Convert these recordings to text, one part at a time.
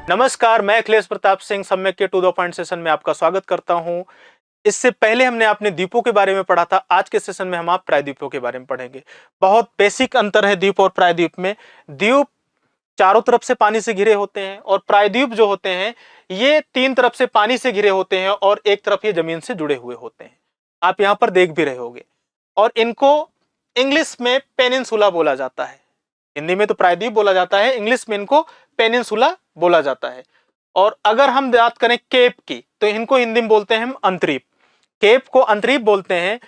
नमस्कार, मैं अखिलेश प्रताप सिंह सम्यक के टू द पॉइंट सेशन में आपका स्वागत करता हूं। इससे पहले हमने अपने द्वीपों के बारे में पढ़ा था। आज के सेशन में हम आप प्रायद्वीपों के बारे में पढ़ेंगे। बहुत बेसिक अंतर है द्वीप और प्रायद्वीप में। द्वीप चारों तरफ से पानी से घिरे होते हैं और प्रायद्वीप जो होते हैं ये तीन तरफ से पानी से घिरे होते हैं और एक तरफ ये जमीन से जुड़े हुए होते हैं। आप यहाँ पर देख भी रहे होंगे। और इनको इंग्लिश में पेनिनसुला बोला जाता है। हिंदी में तो प्रायद्वीप बोला जाता है, इंग्लिश में इनको पेनिनसुला बोला जाता है। और अगर हम बात करें केप की तो इनको हिंदी में बोलते हैं हम अंतरीप। केप को अंतरीप बोलते हैं।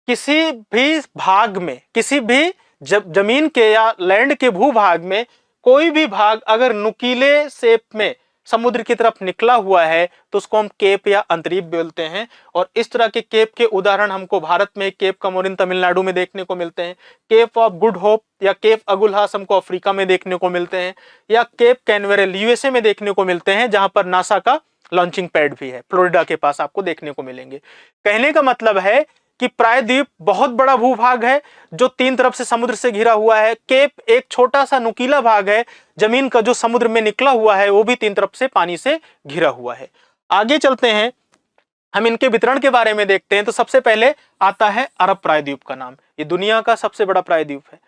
किसी भी भाग में, किसी भी जमीन के या लैंड के भूभाग में कोई भी भाग अगर नुकीले शेप में समुद्र की तरफ निकला हुआ है तो उसको हम केप या अंतरीप बोलते हैं। और इस तरह के केप के उदाहरण हमको भारत में केप कमोरिन तमिलनाडु में देखने को मिलते हैं। केप ऑफ गुड होप या केप अगुलहास हमको अफ्रीका में देखने को मिलते हैं, या केप कैनवेरल यूएसए में देखने को मिलते हैं, जहां पर नासा का लॉन्चिंग पैड भी है। फ्लोरिडा के पास आपको देखने को मिलेंगे। कहने का मतलब है कि प्रायद्वीप बहुत बड़ा भूभाग है जो तीन तरफ से समुद्र से घिरा हुआ है। केप एक छोटा सा नुकीला भाग है, जमीन का जो समुद्र में निकला हुआ है वो भी तीन तरफ से पानी से घिरा हुआ है। आगे चलते हैं, हम इनके वितरण के बारे में देखते हैं। तो सबसे पहले आता है अरब प्रायद्वीप का नाम। ये दुनिया का सबसे बड़ा प्रायद्वीप है।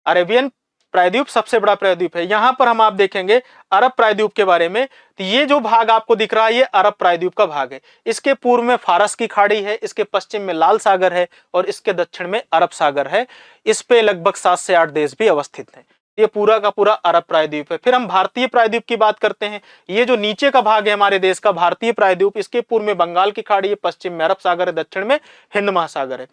अरेबियन प्रायद्वीप सबसे बड़ा प्रायद्वीप है। यहां पर हम आप देखेंगे अरब प्रायद्वीप के बारे में, तो ये जो भाग आपको दिख रहा है ये अरब प्रायद्वीप का भाग है। इसके पूर्व में फारस की खाड़ी है, इसके पश्चिम में लाल सागर है और इसके दक्षिण में अरब सागर है। इस पे लगभग 7 से 8 देश भी अवस्थित हैं। ये पूरा का पूरा अरब प्रायद्वीप है। फिर हम भारतीय प्रायद्वीप की बात करते हैं। ये जो नीचे का भाग है हमारे देश का भारतीय प्रायद्वीप, इसके पूर्व में बंगाल की खाड़ी है, पश्चिम में अरब सागर है, दक्षिण में हिंद महासागर है।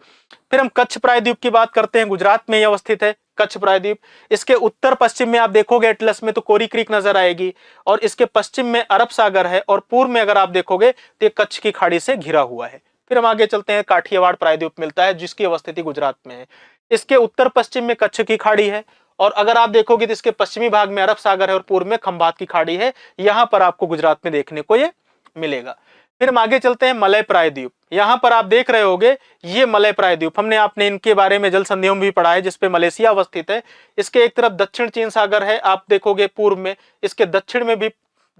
फिर हम कच्छ प्रायद्वीप की बात करते हैं। गुजरात में यह अवस्थित है कच्छ प्रायद्वीप। इसके उत्तर पश्चिम में आप देखोगे एटलस में तो कोरी क्रीक नजर आएगी, और इसके पश्चिम में अरब सागर है, और पूर्व में अगर आप देखोगे तो ये कच्छ की खाड़ी से घिरा हुआ है। फिर हम आगे चलते हैं, काठियावाड़ प्रायद्वीप मिलता है जिसकी अवस्थिति गुजरात में है। इसके उत्तर पश्चिम में कच्छ की खाड़ी है, और अगर आप देखोगे तो इसके पश्चिमी भाग में अरब सागर है और पूर्व में खंबात की खाड़ी है। यहां पर आपको गुजरात में देखने को ये मिलेगा। फिर हम आगे चलते हैं, मलय प्रायद्वीप। यहां पर आप देख रहे होंगे ये मलय प्रायद्वीप, हमने आपने इनके बारे में जल संधियों में भी पढ़ा है, जिसपे मलेशिया अवस्थित है। इसके एक तरफ दक्षिण चीन सागर है, आप देखोगे पूर्व में, इसके दक्षिण में भी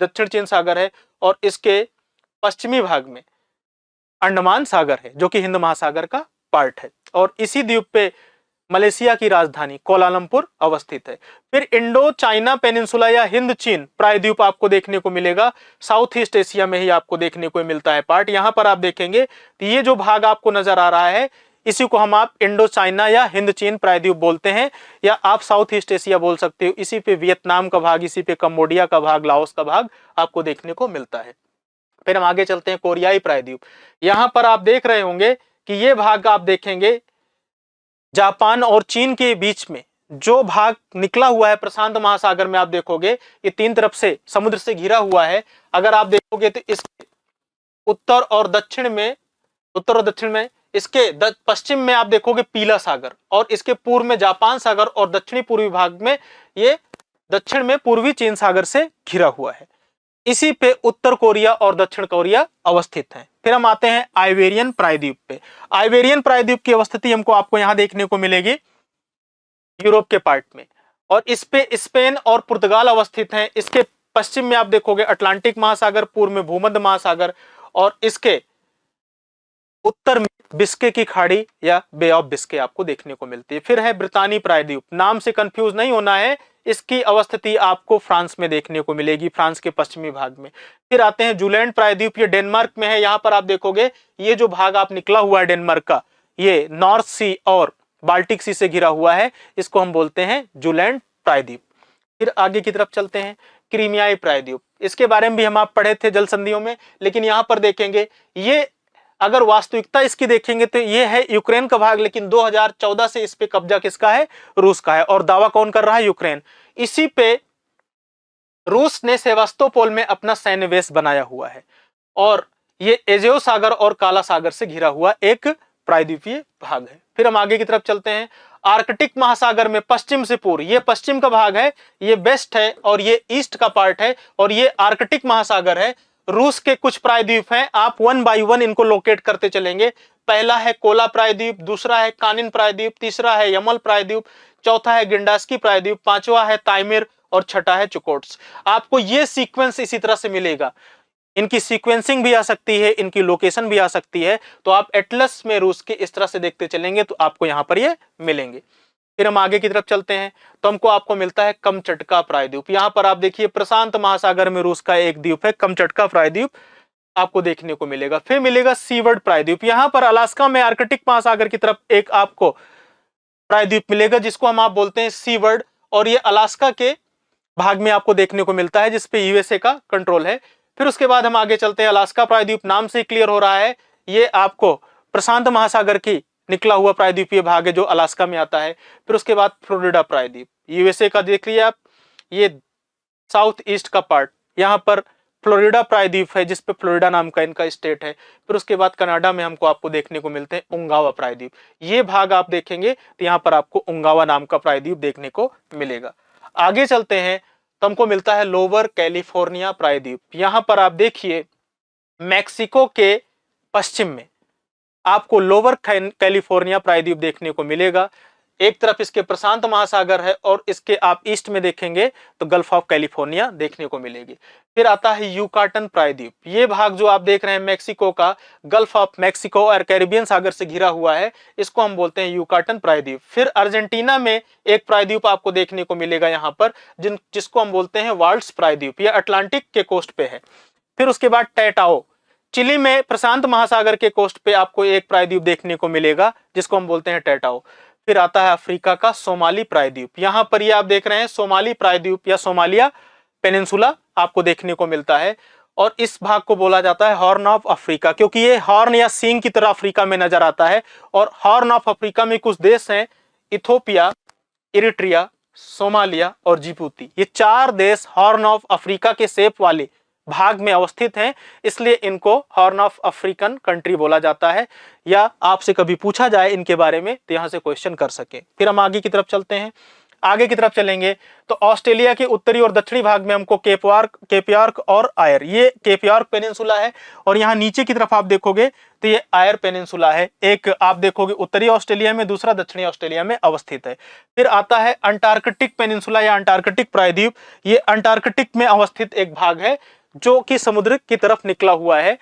दक्षिण चीन सागर है, और इसके पश्चिमी भाग में अंडमान सागर है जो कि हिंद महासागर का पार्ट है। और इसी द्वीप पे मलेशिया की राजधानी कोलालमपुर अवस्थित है। फिर इंडो चाइना पेनिनसुला या हिंद चीन प्रायद्वीप आपको देखने को मिलेगा। साउथ ईस्ट एशिया में ही आपको देखने को मिलता है पार्ट। यहां पर आप देखेंगे तो ये जो भाग आपको नजर आ रहा है इसी को हम आप इंडो चाइना या हिंद चीन प्रायद्वीप बोलते हैं, या आप साउथ ईस्ट एशिया बोल सकते हो। इसी पे वियतनाम का भाग, इसी पे कंबोडिया का भाग, लाओस का भाग आपको देखने को मिलता है। फिर हम आगे चलते हैं, कोरियाई प्रायद्वीप। यहां पर आप देख रहे होंगे कि ये भाग आप देखेंगे जापान और चीन के बीच में जो भाग निकला हुआ है प्रशांत महासागर में, आप देखोगे ये तीन तरफ से समुद्र से घिरा हुआ है। अगर आप देखोगे तो इसके उत्तर और दक्षिण में इसके पश्चिम में आप देखोगे पीला सागर, और इसके पूर्व में जापान सागर, और दक्षिणी पूर्वी भाग में ये दक्षिण में पूर्वी चीन सागर से घिरा हुआ है। इसी पे उत्तर कोरिया और दक्षिण कोरिया अवस्थित हैं। फिर हम आते हैं आइबेरियन प्रायद्वीप पे। आइबेरियन प्रायद्वीप की अवस्थिति हमको आपको यहां देखने को मिलेगी यूरोप के पार्ट में, और इस पे स्पेन और पुर्तगाल अवस्थित हैं। इसके पश्चिम में आप देखोगे अटलांटिक महासागर, पूर्व में भूमध्य महासागर, और इसके उत्तर में बिस्के की खाड़ी या बे ऑफ बिस्के आपको देखने को मिलती है। फिर है ब्रितानी प्रायद्वीप, नाम से कंफ्यूज नहीं होना है, इसकी अवस्थिति आपको फ्रांस में देखने को मिलेगी, फ्रांस के पश्चिमी भाग में। फिर आते हैं जूलैंड प्रायद्वीप, ये डेनमार्क में है। यहां पर आप देखोगे ये जो भाग आप निकला हुआ है डेनमार्क का, ये नॉर्थ सी और बाल्टिक सी से घिरा हुआ है, इसको हम बोलते हैं जूलैंड प्रायद्वीप। फिर आगे की तरफ चलते हैं, क्रीमियाई प्रायद्वीप। इसके बारे में भी हम आप पढ़े थे जल संधियों में, लेकिन यहां पर देखेंगे ये अगर वास्तविकता इसकी देखेंगे तो ये है यूक्रेन का भाग, लेकिन 2014 से इस पे कब्जा किसका है? रूस का है। और दावा कौन कर रहा है? यूक्रेन। इसी पे रूस ने सेवास्तोपोल में अपना सैन्य बेस बनाया हुआ है, और ये एजेव सागर और काला सागर से घिरा हुआ एक प्रायद्वीपीय भाग है। फिर हम आगे की तरफ चलते हैं, आर्कटिक महासागर में पश्चिम से पूर्व, ये पश्चिम का भाग है, ये वेस्ट है, और ये ईस्ट का पार्ट है, और ये आर्कटिक महासागर है। रूस के कुछ प्रायद्वीप हैं, आप वन बाय वन इनको लोकेट करते चलेंगे। पहला है कोला प्रायद्वीप, दूसरा है कानिन प्रायद्वीप, तीसरा है यमल प्रायद्वीप, चौथा है गिंडास्की प्रायद्वीप, पांचवा है ताइमिर, और छठा है चुकोट्स। आपको ये सीक्वेंस इसी तरह से मिलेगा, इनकी सीक्वेंसिंग भी आ सकती है, इनकी लोकेशन भी आ सकती है। तो आप एटलस में रूस के इस तरह से देखते चलेंगे तो आपको यहां पर ये मिलेंगे। फिर हम आगे की तरफ चलते हैं तो आपको मिलता है कमचटका प्रायद्वीप। यहां पर आप देखिए प्रशांत महासागर में रूस का एक द्वीप है कमचटका प्रायद्वीप, आपको देखने को मिलेगा। फिर मिलेगा सीवर्ड प्रायद्वीप, यहां पर अलास्का में आर्कटिक महासागर की तरफ एक आपको प्रायद्वीप मिलेगा जिसको हम आप बोलते हैं सीवर्ड, और ये अलास्का के भाग में आपको देखने को मिलता है जिसपे यूएसए का कंट्रोल है। फिर उसके बाद हम आगे चलते हैं, अलास्का प्रायद्वीप नाम से क्लियर हो रहा है ये आपको प्रशांत महासागर की निकला हुआ प्रायद्वीपीय भाग है जो अलास्का में आता है। फिर उसके बाद फ्लोरिडा प्रायद्वीप, यूएसए का देख लिया आप, ये साउथ ईस्ट का पार्ट, यहाँ पर फ्लोरिडा प्रायद्वीप है जिसपे फ्लोरिडा नाम का इनका स्टेट है। फिर उसके बाद कनाडा में आपको देखने को मिलते हैं उंगावा प्रायद्वीप, ये भाग आप देखेंगे तो यहाँ पर आपको उंगावा नाम का प्रायद्वीप देखने को मिलेगा। आगे चलते हैं तो हमको मिलता है लोअर कैलिफोर्निया प्रायद्वीप। यहां पर आप देखिए मैक्सिको के पश्चिम में आपको लोअर कैलिफोर्निया प्रायद्वीप देखने को मिलेगा। एक तरफ इसके प्रशांत महासागर है और इसके आप ईस्ट में देखेंगे तो गल्फ ऑफ कैलिफोर्निया देखने को मिलेगी। फिर आता है यूकाटन प्रायद्वीप, ये भाग जो आप देख रहे हैं मैक्सिको का, गल्फ ऑफ मैक्सिको और कैरिबियन सागर से घिरा हुआ है, इसको हम बोलते हैं यूकाटन प्रायद्वीप। फिर अर्जेंटीना में एक प्रायद्वीप आपको देखने को मिलेगा यहाँ पर जिसको हम बोलते हैं वाल्ट्स प्रायद्वीप, यह अटलांटिक के कोस्ट पे है। फिर उसके बाद टैटाओ, चिली में प्रशांत महासागर के कोस्ट पे आपको एक प्रायद्वीप देखने को मिलेगा जिसको हम बोलते हैं टैटाओ। फिर आता है अफ्रीका का सोमाली प्रायद्वीप, यहां पर ये आप देख रहे हैं सोमाली प्रायद्वीप या सोमालिया पेनिनसुला आपको देखने को मिलता है, और इस भाग को बोला जाता है हॉर्न ऑफ अफ्रीका क्योंकि ये हॉर्न या सींग की तरह अफ्रीका में नजर आता है। और हॉर्न ऑफ अफ्रीका में कुछ देश हैं, इथोपिया, इरिट्रिया, सोमालिया और जिबूती, ये चार देश हॉर्न ऑफ अफ्रीका के शेप वाले भाग में अवस्थित हैं, इसलिए इनको हॉर्न ऑफ अफ्रीकन कंट्री बोला जाता है। या आपसे कभी पूछा जाए इनके बारे में तो यहां से क्वेश्चन कर सके। फिर हम आगे की तरफ चलते हैं, आगे की तरफ चलेंगे तो ऑस्ट्रेलिया के उत्तरी और दक्षिणी भाग में हमको केप यॉर्क और आयर, ये केप यॉर्क पेनिनसुला है, और यहाँ नीचे की तरफ आप देखोगे तो ये आयर पेनिनसुला है। एक आप देखोगे उत्तरी ऑस्ट्रेलिया में, दूसरा दक्षिणी ऑस्ट्रेलिया में अवस्थित है। फिर आता है अंटार्कटिक पेनिनसुला या अंटार्कटिक प्रायद्वीप, ये अंटार्कटिक में अवस्थित एक भाग है जो कि समुद्र की तरफ निकला हुआ है।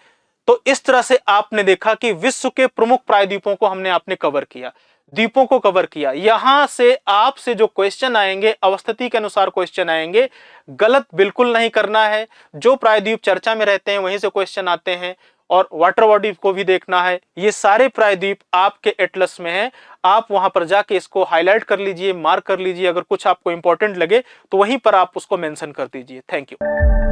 तो इस तरह से आपने देखा कि विश्व के प्रमुख प्रायद्वीपों को आपने कवर किया, द्वीपों को कवर किया। यहां से आपसे जो क्वेश्चन आएंगे अवस्थिति के अनुसार क्वेश्चन आएंगे, गलत बिल्कुल नहीं करना है। जो प्रायद्वीप चर्चा में रहते हैं वहीं से क्वेश्चन आते हैं, और वाटर बॉडी को भी देखना है। ये सारे प्रायद्वीप आपके एटलस में हैं, आप वहां पर जाके इसको हाईलाइट कर लीजिए, मार्क कर लीजिए। अगर कुछ आपको इंपॉर्टेंट लगे तो वहीं पर आप उसको मेंशन कर दीजिए। Thank you.